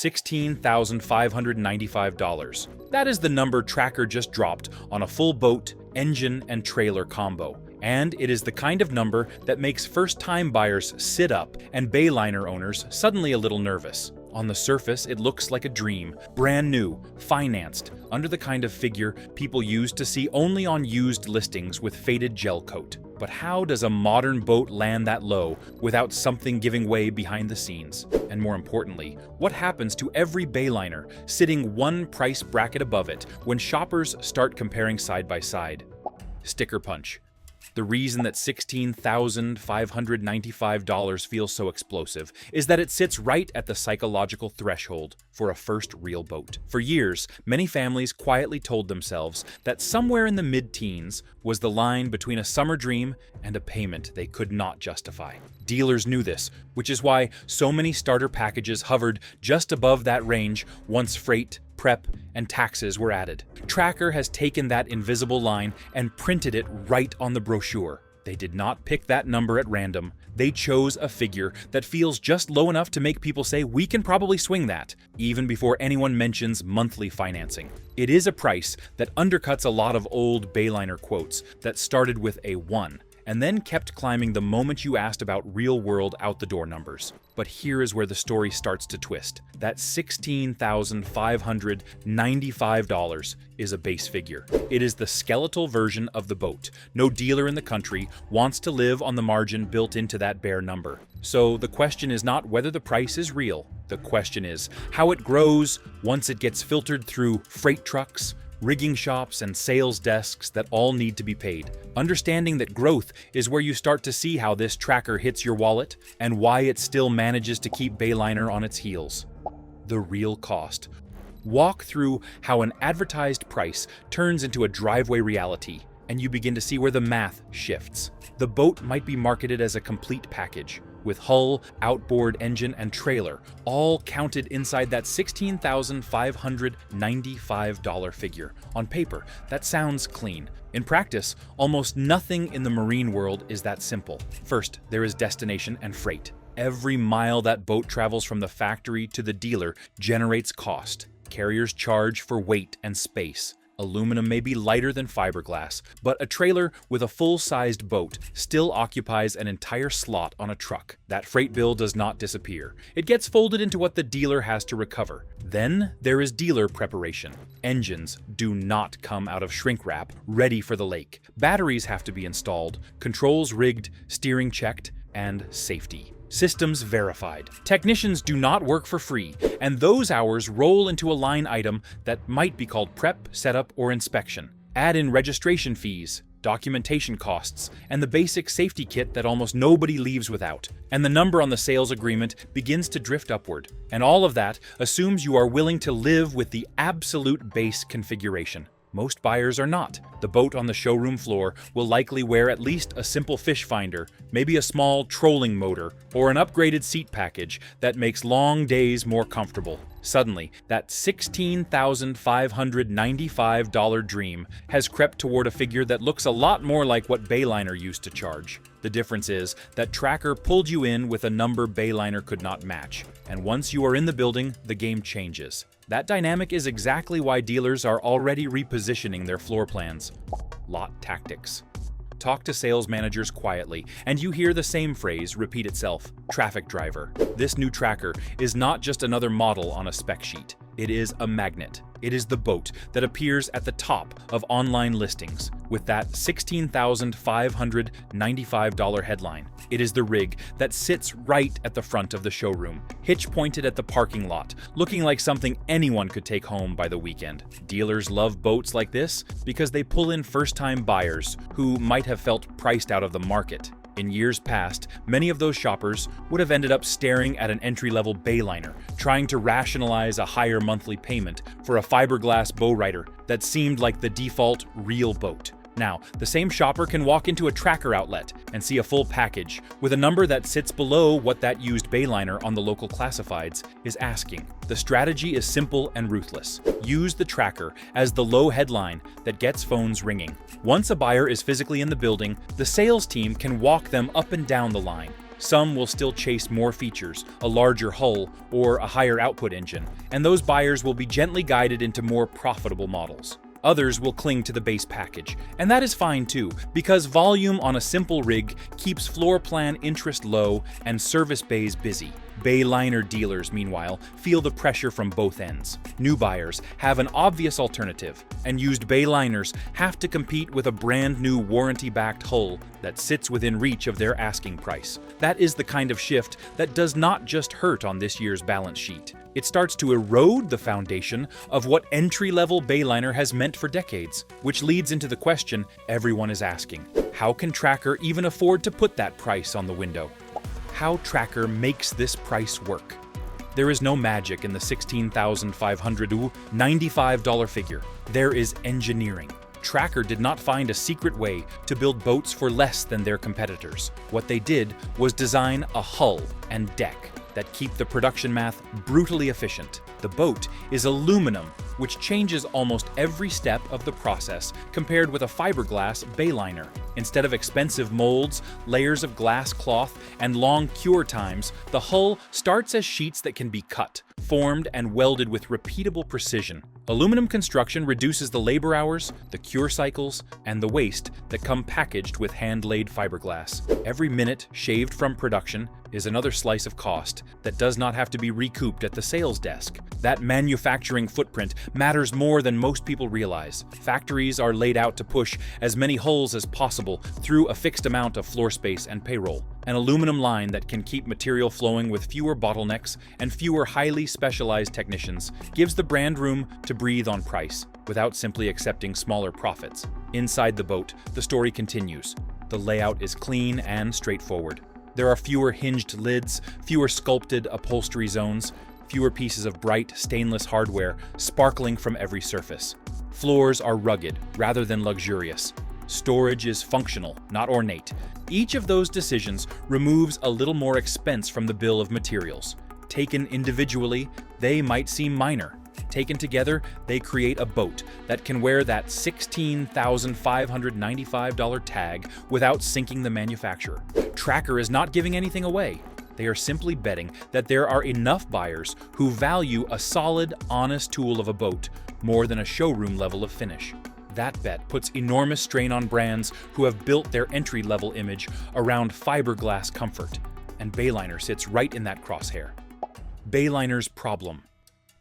$16,595. That is the number Tracker just dropped on a full boat, engine, and trailer combo. And it is the kind of number that makes first-time buyers sit up and Bayliner owners suddenly a little nervous. On the surface, it looks like a dream, brand new, financed, under the kind of figure people used to see only on used listings with faded gel coat. But how does a modern boat land that low without something giving way behind the scenes? And more importantly, what happens to every Bayliner sitting one price bracket above it when shoppers start comparing side by side? Sticker punch. The reason that $16,595 feels so explosive is that it sits right at the psychological threshold for a first real boat. For years, many families quietly told themselves that somewhere in the mid-teens was the line between a summer dream and a payment they could not justify. Dealers knew this, which is why so many starter packages hovered just above that range once freight, prep, and taxes were added. Tracker has taken that invisible line and printed it right on the brochure. They did not pick that number at random. They chose a figure that feels just low enough to make people say, we can probably swing that, even before anyone mentions monthly financing. It is a price that undercuts a lot of old Bayliner quotes that started with a 1. And then kept climbing the moment you asked about real-world out-the-door numbers. But here is where the story starts to twist. That $16,595 is a base figure. It is the skeletal version of the boat. No dealer in the country wants to live on the margin built into that bare number. So the question is not whether the price is real. The question is how it grows once it gets filtered through freight trucks, rigging shops, and sales desks that all need to be paid. Understanding that growth is where you start to see how this tracker hits your wallet and why it still manages to keep Bayliner on its heels. The real cost. Walk through how an advertised price turns into a driveway reality, and you begin to see where the math shifts. The boat might be marketed as a complete package, with hull, outboard, engine, and trailer, all counted inside that $16,595 figure. On paper, that sounds clean. In practice, almost nothing in the marine world is that simple. First, there is destination and freight. Every mile that boat travels from the factory to the dealer generates cost. Carriers charge for weight and space. Aluminum may be lighter than fiberglass, but a trailer with a full-sized boat still occupies an entire slot on a truck. That freight bill does not disappear. It gets folded into what the dealer has to recover. Then there is dealer preparation. Engines do not come out of shrink wrap ready for the lake. Batteries have to be installed, controls rigged, steering checked, and safety. Systems verified. Technicians do not work for free, and those hours roll into a line item that might be called prep, setup, or inspection. Add in registration fees, documentation costs, and the basic safety kit that almost nobody leaves without. And the number on the sales agreement begins to drift upward. And all of that assumes you are willing to live with the absolute base configuration. Most buyers are not. The boat on the showroom floor will likely wear at least a simple fish finder, maybe a small trolling motor, or an upgraded seat package that makes long days more comfortable. Suddenly, that $16,595 dream has crept toward a figure that looks a lot more like what Bayliner used to charge. The difference is that Tracker pulled you in with a number Bayliner could not match, and once you are in the building, the game changes. That dynamic is exactly why dealers are already repositioning their floor plans. Lot tactics. Talk to sales managers quietly, and you hear the same phrase repeat itself: traffic driver. This new tracker is not just another model on a spec sheet. It is a magnet. It is the boat that appears at the top of online listings with that $16,595 headline. It is the rig that sits right at the front of the showroom, hitch pointed at the parking lot, looking like something anyone could take home by the weekend. Dealers love boats like this because they pull in first-time buyers who might have felt priced out of the market. In years past, many of those shoppers would have ended up staring at an entry-level Bayliner, trying to rationalize a higher monthly payment for a fiberglass bowrider that seemed like the default real boat. Now, the same shopper can walk into a Tracker outlet and see a full package with a number that sits below what that used Bayliner on the local classifieds is asking. The strategy is simple and ruthless. Use the Tracker as the low headline that gets phones ringing. Once a buyer is physically in the building, the sales team can walk them up and down the line. Some will still chase more features, a larger hull, or a higher output engine, and those buyers will be gently guided into more profitable models. Others will cling to the base package, and that is fine too, because volume on a simple rig keeps floor plan interest low and service bays busy. Bayliner dealers, meanwhile, feel the pressure from boat ends. New buyers have an obvious alternative, and used Bayliners have to compete with a brand new warranty-backed hull that sits within reach of their asking price. That is the kind of shift that does not just hurt on this year's balance sheet. It starts to erode the foundation of what entry-level Bayliner has meant for decades, which leads into the question everyone is asking. How can Tracker even afford to put that price on the window? How Tracker makes this price work? There is no magic in the $16,595 figure. There is engineering. Tracker did not find a secret way to build boats for less than their competitors. What they did was design a hull and deck that keep the production math brutally efficient. The boat is aluminum, which changes almost every step of the process compared with a fiberglass Bayliner. Instead of expensive molds, layers of glass cloth, and long cure times, the hull starts as sheets that can be cut, formed, and welded with repeatable precision. Aluminum construction reduces the labor hours, the cure cycles, and the waste that come packaged with hand-laid fiberglass. Every minute shaved from production is another slice of cost that does not have to be recouped at the sales desk. That manufacturing footprint matters more than most people realize. Factories are laid out to push as many hulls as possible through a fixed amount of floor space and payroll. An aluminum line that can keep material flowing with fewer bottlenecks and fewer highly specialized technicians gives the brand room to breathe on price without simply accepting smaller profits. Inside the boat, the story continues. The layout is clean and straightforward. There are fewer hinged lids, fewer sculpted upholstery zones, fewer pieces of bright stainless hardware sparkling from every surface. Floors are rugged rather than luxurious. Storage is functional, not ornate. Each of those decisions removes a little more expense from the bill of materials. Taken individually, they might seem minor. Taken together, they create a boat that can wear that $16,595 tag without sinking the manufacturer. Tracker is not giving anything away. They are simply betting that there are enough buyers who value a solid, honest tool of a boat more than a showroom level of finish. That bet puts enormous strain on brands who have built their entry-level image around fiberglass comfort, and Bayliner sits right in that crosshair. Bayliner's problem.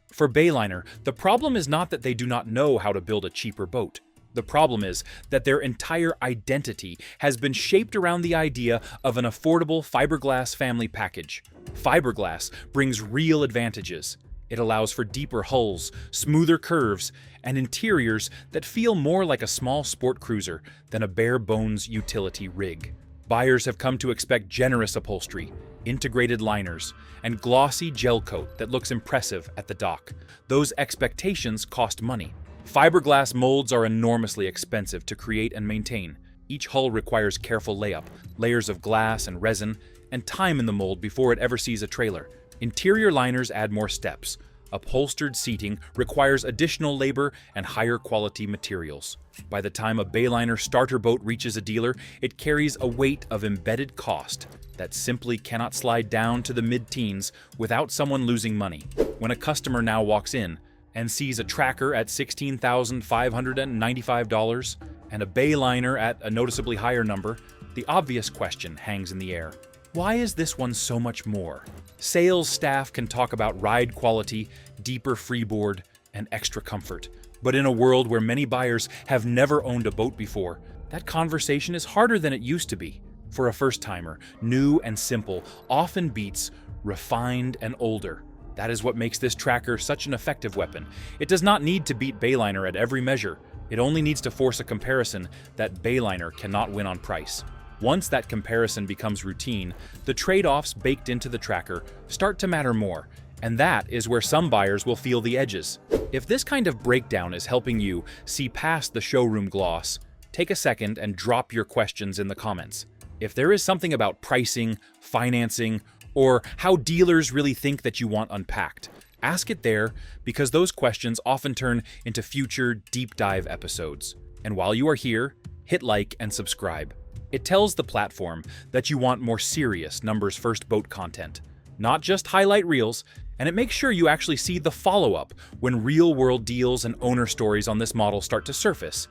For Bayliner, the problem is not that they do not know how to build a cheaper boat. The problem is that their entire identity has been shaped around the idea of an affordable fiberglass family package. Fiberglass brings real advantages. It allows for deeper hulls, smoother curves, and interiors that feel more like a small sport cruiser than a bare-bones utility rig. Buyers have come to expect generous upholstery, integrated liners, and glossy gel coat that looks impressive at the dock. Those expectations cost money. Fiberglass molds are enormously expensive to create and maintain. Each hull requires careful layup, layers of glass and resin, and time in the mold before it ever sees a trailer. Interior liners add more steps. Upholstered seating requires additional labor and higher quality materials. By the time a Bayliner starter boat reaches a dealer, it carries a weight of embedded cost that simply cannot slide down to the mid-teens without someone losing money. When a customer now walks in and sees a Tracker at $16,595 and a Bayliner at a noticeably higher number, the obvious question hangs in the air. Why is this one so much more? Sales staff can talk about ride quality, deeper freeboard, and extra comfort. But in a world where many buyers have never owned a boat before, that conversation is harder than it used to be. For a first-timer, new and simple often beats refined and older. That is what makes this Tracker such an effective weapon. It does not need to beat Bayliner at every measure. It only needs to force a comparison that Bayliner cannot win on price. Once that comparison becomes routine, the trade-offs baked into the Tracker start to matter more, and that is where some buyers will feel the edges. If this kind of breakdown is helping you see past the showroom gloss, take a second and drop your questions in the comments. If there is something about pricing, financing, or how dealers really think that you want unpacked, ask it there, because those questions often turn into future deep dive episodes. And while you are here, hit like and subscribe. It tells the platform that you want more serious numbers first boat content, not just highlight reels, and it makes sure you actually see the follow-up when real-world deals and owner stories on this model start to surface.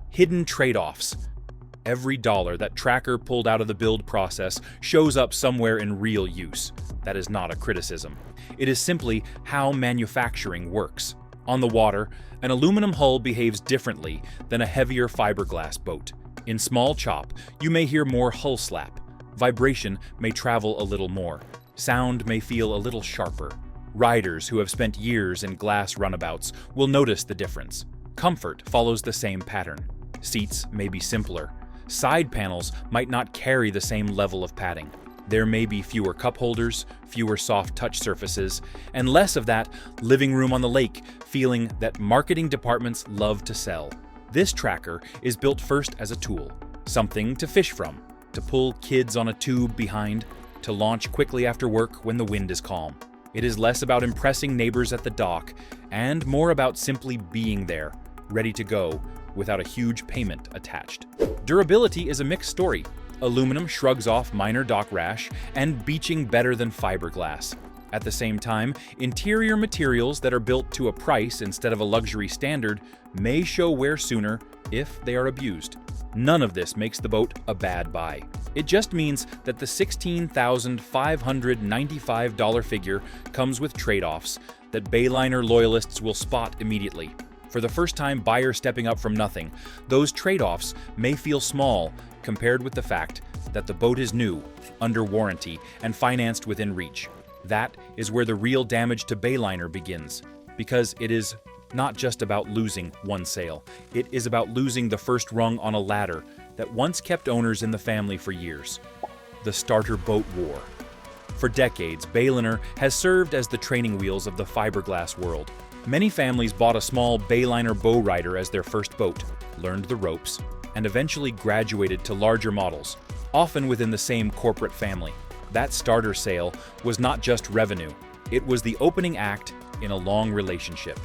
Hidden trade-offs. Every dollar that Tracker pulled out of the build process shows up somewhere in real use. That is not a criticism. It is simply how manufacturing works. On the water, an aluminum hull behaves differently than a heavier fiberglass boat. In small chop, you may hear more hull slap. Vibration may travel a little more. Sound may feel a little sharper. Riders who have spent years in glass runabouts will notice the difference. Comfort follows the same pattern. Seats may be simpler. Side panels might not carry the same level of padding. There may be fewer cup holders, fewer soft touch surfaces, and less of that living room on the lake feeling that marketing departments love to sell. This tracker is built first as a tool, something to fish from, to pull kids on a tube behind, to launch quickly after work when the wind is calm. It is less about impressing neighbors at the dock and more about simply being there, ready to go, without a huge payment attached. Durability is a mixed story. Aluminum shrugs off minor dock rash and beaching better than fiberglass. At the same time, interior materials that are built to a price instead of a luxury standard may show wear sooner if they are abused. None of this makes the boat a bad buy. It just means that the $16,595 figure comes with trade-offs that Bayliner loyalists will spot immediately. For the first time buyer stepping up from nothing, those trade-offs may feel small compared with the fact that the boat is new, under warranty, and financed within reach. That is where the real damage to Bayliner begins, because it is not just about losing one sale. It is about losing the first rung on a ladder that once kept owners in the family for years. The starter boat war. For decades, Bayliner has served as the training wheels of the fiberglass world. Many families bought a small Bayliner bow rider as their first boat, learned the ropes, and eventually graduated to larger models, often within the same corporate family. That starter sale was not just revenue, it was the opening act in a long relationship.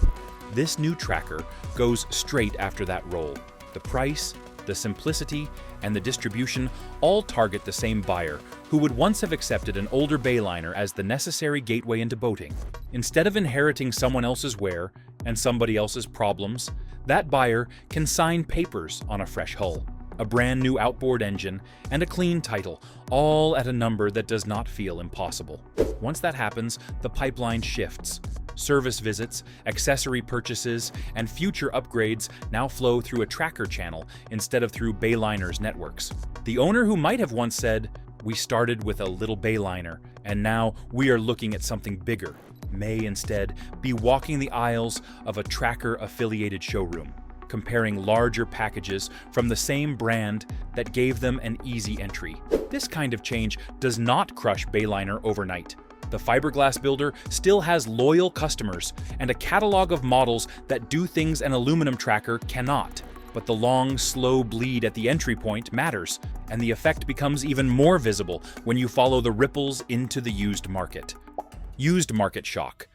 This new tracker goes straight after that role. The price, the simplicity, and the distribution all target the same buyer who would once have accepted an older Bayliner as the necessary gateway into boating. Instead of inheriting someone else's wear and somebody else's problems, that buyer can sign papers on a fresh hull, a brand new outboard engine, and a clean title, all at a number that does not feel impossible. Once that happens, the pipeline shifts. Service visits, accessory purchases, and future upgrades now flow through a tracker channel instead of through Bayliner's networks. The owner who might have once said, "We started with a little Bayliner, and now we are looking at something bigger," may instead be walking the aisles of a tracker-affiliated showroom, comparing larger packages from the same brand that gave them an easy entry. This kind of change does not crush Bayliner overnight. The fiberglass builder still has loyal customers and a catalog of models that do things an aluminum tracker cannot. But the long, slow bleed at the entry point matters, and the effect becomes even more visible when you follow the ripples into the used market. Used market shock.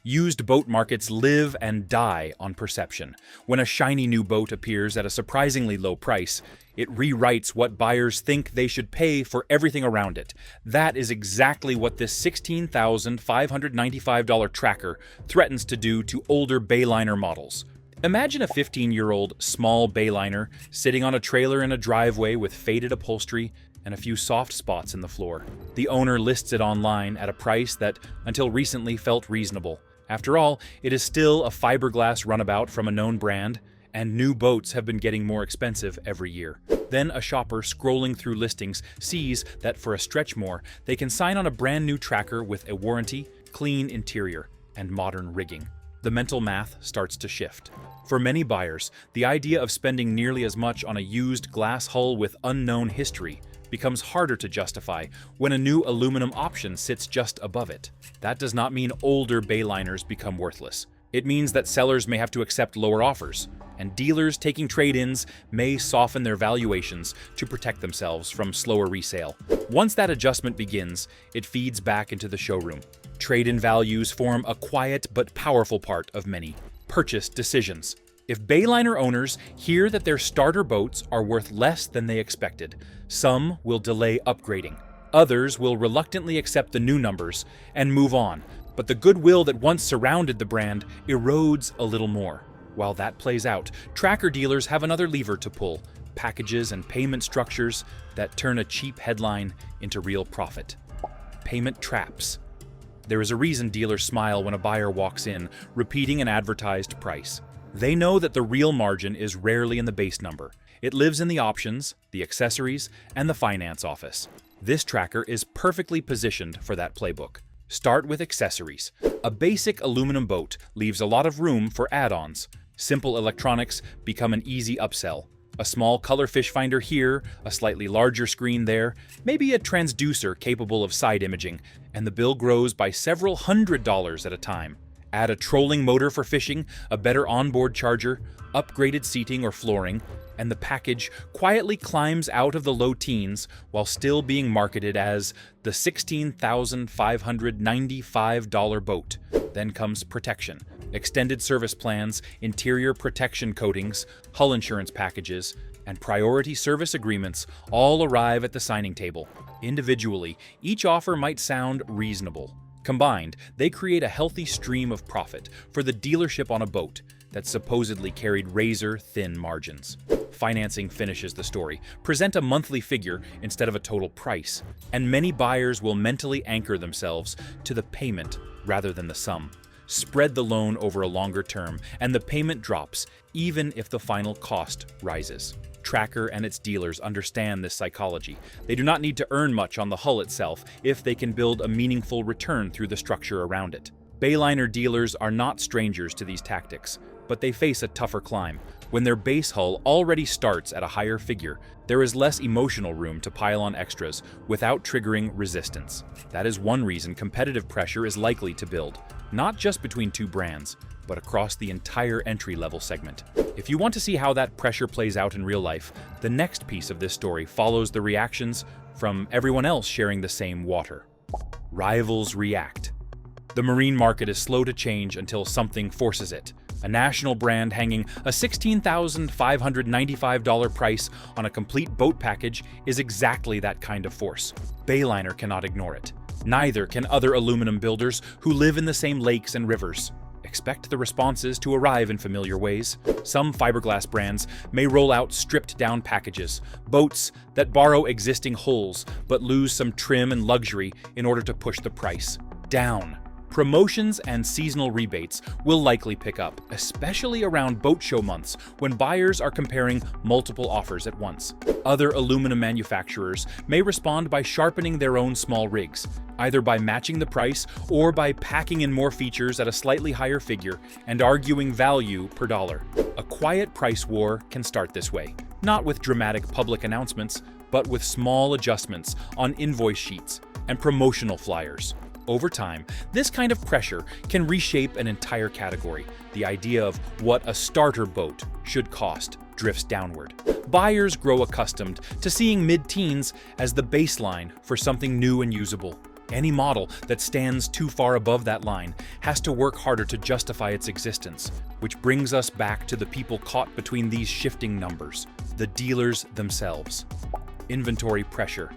Used boat markets live and die on perception. When a shiny new boat appears at a surprisingly low price, it rewrites what buyers think they should pay for everything around it. That is exactly what this $16,595 tracker threatens to do to older Bayliner models. Imagine a 15-year-old small Bayliner sitting on a trailer in a driveway with faded upholstery and a few soft spots in the floor. The owner lists it online at a price that, until recently, felt reasonable. After all, it is still a fiberglass runabout from a known brand, and new boats have been getting more expensive every year. Then a shopper scrolling through listings sees that for a stretch more, they can sign on a brand new tracker with a warranty, clean interior, and modern rigging. The mental math starts to shift. For many buyers, the idea of spending nearly as much on a used glass hull with unknown history becomes harder to justify when a new aluminum option sits just above it. That does not mean older Bayliners become worthless. It means that sellers may have to accept lower offers, and dealers taking trade-ins may soften their valuations to protect themselves from slower resale. Once that adjustment begins, it feeds back into the showroom. Trade-in values form a quiet but powerful part of many purchase decisions. If Bayliner owners hear that their starter boats are worth less than they expected, some will delay upgrading. Others will reluctantly accept the new numbers and move on, but the goodwill that once surrounded the brand erodes a little more. While that plays out, tracker dealers have another lever to pull: packages and payment structures that turn a cheap headline into real profit. Payment traps. There is a reason dealers smile when a buyer walks in, repeating an advertised price. They know that the real margin is rarely in the base number. It lives in the options, the accessories, and the finance office. This tracker is perfectly positioned for that playbook. Start with accessories. A basic aluminum boat leaves a lot of room for add-ons. Simple electronics become an easy upsell. A small color fish finder here, a slightly larger screen there, maybe a transducer capable of side imaging, and the bill grows by several $100s at a time. Add a trolling motor for fishing, a better onboard charger, upgraded seating or flooring, and the package quietly climbs out of the low teens while still being marketed as the $16,595 boat. Then comes protection. Extended service plans, interior protection coatings, hull insurance packages, and priority service agreements all arrive at the signing table. Individually, each offer might sound reasonable. Combined, they create a healthy stream of profit for the dealership on a boat that supposedly carried razor-thin margins. Financing finishes the story. Present a monthly figure instead of a total price, and many buyers will mentally anchor themselves to the payment rather than the sum. Spread the loan over a longer term, and the payment drops even if the final cost rises. Tracker and its dealers understand this psychology. They do not need to earn much on the hull itself if they can build a meaningful return through the structure around it. Bayliner dealers are not strangers to these tactics, but they face a tougher climb. When their base hull already starts at a higher figure, there is less emotional room to pile on extras without triggering resistance. That is one reason competitive pressure is likely to build, not just between two brands, but across the entire entry-level segment. If you want to see how that pressure plays out in real life, the next piece of this story follows the reactions from everyone else sharing the same water. Rivals react. The marine market is slow to change until something forces it. A national brand hanging a $16,595 price on a complete boat package is exactly that kind of force. Bayliner cannot ignore it. Neither can other aluminum builders who live in the same lakes and rivers. Expect the responses to arrive in familiar ways. Some fiberglass brands may roll out stripped-down packages, boats that borrow existing hulls but lose some trim and luxury in order to push the price down. Promotions and seasonal rebates will likely pick up, especially around boat show months when buyers are comparing multiple offers at once. Other aluminum manufacturers may respond by sharpening their own small rigs, either by matching the price or by packing in more features at a slightly higher figure and arguing value per dollar. A quiet price war can start this way, not with dramatic public announcements, but with small adjustments on invoice sheets and promotional flyers. Over time, this kind of pressure can reshape an entire category. The idea of what a starter boat should cost drifts downward. Buyers grow accustomed to seeing mid-teens as the baseline for something new and usable. Any model that stands too far above that line has to work harder to justify its existence, which brings us back to the people caught between these shifting numbers, the dealers themselves. Inventory pressure.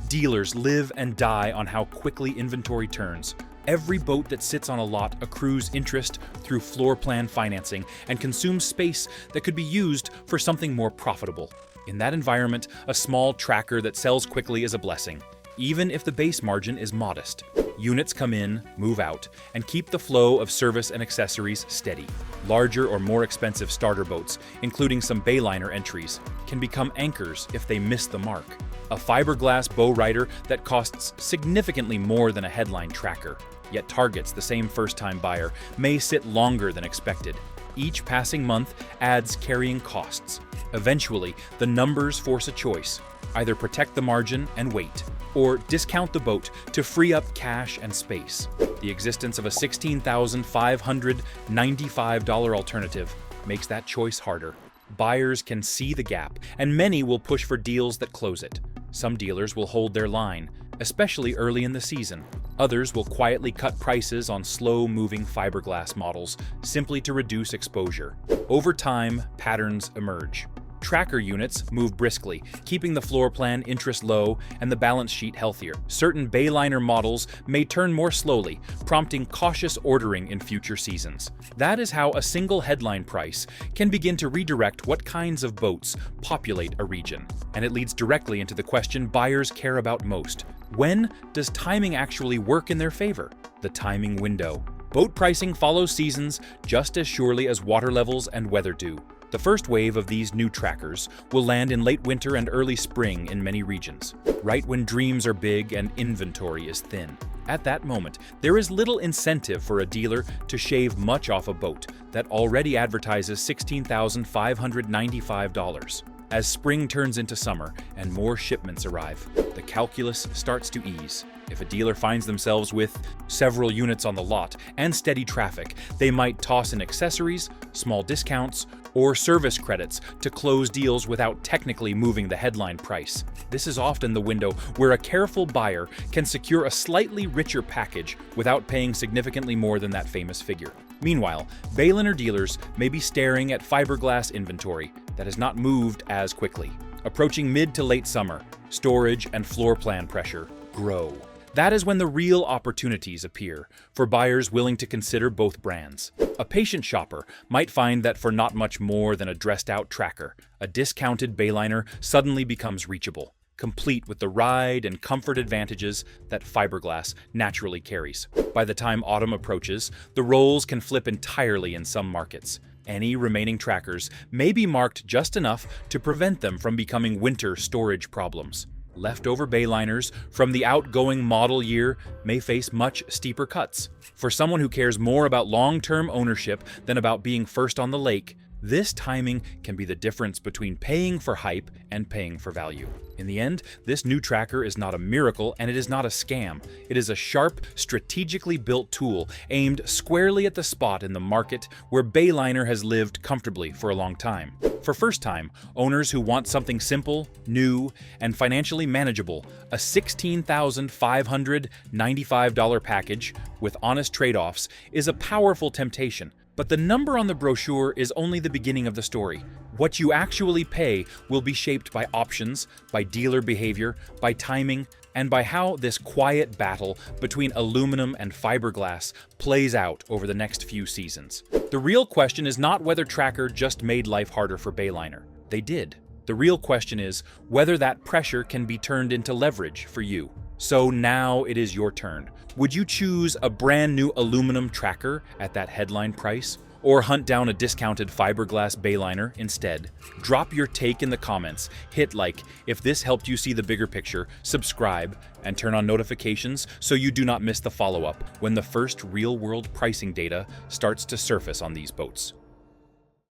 Dealers live and die on how quickly inventory turns. Every boat that sits on a lot accrues interest through floor plan financing and consumes space that could be used for something more profitable. In that environment, a small tracker that sells quickly is a blessing, even if the base margin is modest. Units come in, move out, and keep the flow of service and accessories steady. Larger or more expensive starter boats, including some Bayliner entries, can become anchors if they miss the mark. A fiberglass bow rider that costs significantly more than a headline tracker, yet targets the same first-time buyer, may sit longer than expected. Each passing month adds carrying costs. Eventually, the numbers force a choice: either protect the margin and wait, or discount the boat to free up cash and space. The existence of a $16,595 alternative makes that choice harder. Buyers can see the gap, and many will push for deals that close it. Some dealers will hold their line, especially early in the season. Others will quietly cut prices on slow-moving fiberglass models simply to reduce exposure. Over time, patterns emerge. Tracker units move briskly, keeping the floor plan interest low and the balance sheet healthier. Certain Bayliner models may turn more slowly, prompting cautious ordering in future seasons. That is how a single headline price can begin to redirect what kinds of boats populate a region. And it leads directly into the question buyers care about most. When does timing actually work in their favor? The timing window. Boat pricing follows seasons just as surely as water levels and weather do. The first wave of these new trackers will land in late winter and early spring in many regions, right when dreams are big and inventory is thin. At that moment, there is little incentive for a dealer to shave much off a boat that already advertises $16,595. As spring turns into summer and more shipments arrive, the calculus starts to ease. If a dealer finds themselves with several units on the lot and steady traffic, they might toss in accessories, small discounts, or service credits to close deals without technically moving the headline price. This is often the window where a careful buyer can secure a slightly richer package without paying significantly more than that famous figure. Meanwhile, Bayliner dealers may be staring at fiberglass inventory that has not moved as quickly. Approaching mid to late summer, storage and floor plan pressure grow. That is when the real opportunities appear for buyers willing to consider both brands. A patient shopper might find that for not much more than a dressed-out tracker, a discounted Bayliner suddenly becomes reachable, complete with the ride and comfort advantages that fiberglass naturally carries. By the time autumn approaches, the roles can flip entirely in some markets. Any remaining trackers may be marked just enough to prevent them from becoming winter storage problems. Leftover Bayliners from the outgoing model year may face much steeper cuts. For someone who cares more about long-term ownership than about being first on the lake, this timing can be the difference between paying for hype and paying for value. In the end, this new tracker is not a miracle and it is not a scam. It is a sharp, strategically built tool aimed squarely at the spot in the market where Bayliner has lived comfortably for a long time. For first-time owners who want something simple, new, and financially manageable, a $16,595 package with honest trade-offs is a powerful temptation. But the number on the brochure is only the beginning of the story. What you actually pay will be shaped by options, by dealer behavior, by timing, and by how this quiet battle between aluminum and fiberglass plays out over the next few seasons. The real question is not whether Tracker just made life harder for Bayliner. They did. The real question is whether that pressure can be turned into leverage for you. So now it is your turn. Would you choose a brand new aluminum tracker at that headline price? Or hunt down a discounted fiberglass Bayliner instead? Drop your take in the comments, hit like if this helped you see the bigger picture, subscribe, and turn on notifications so you do not miss the follow-up when the first real-world pricing data starts to surface on these boats.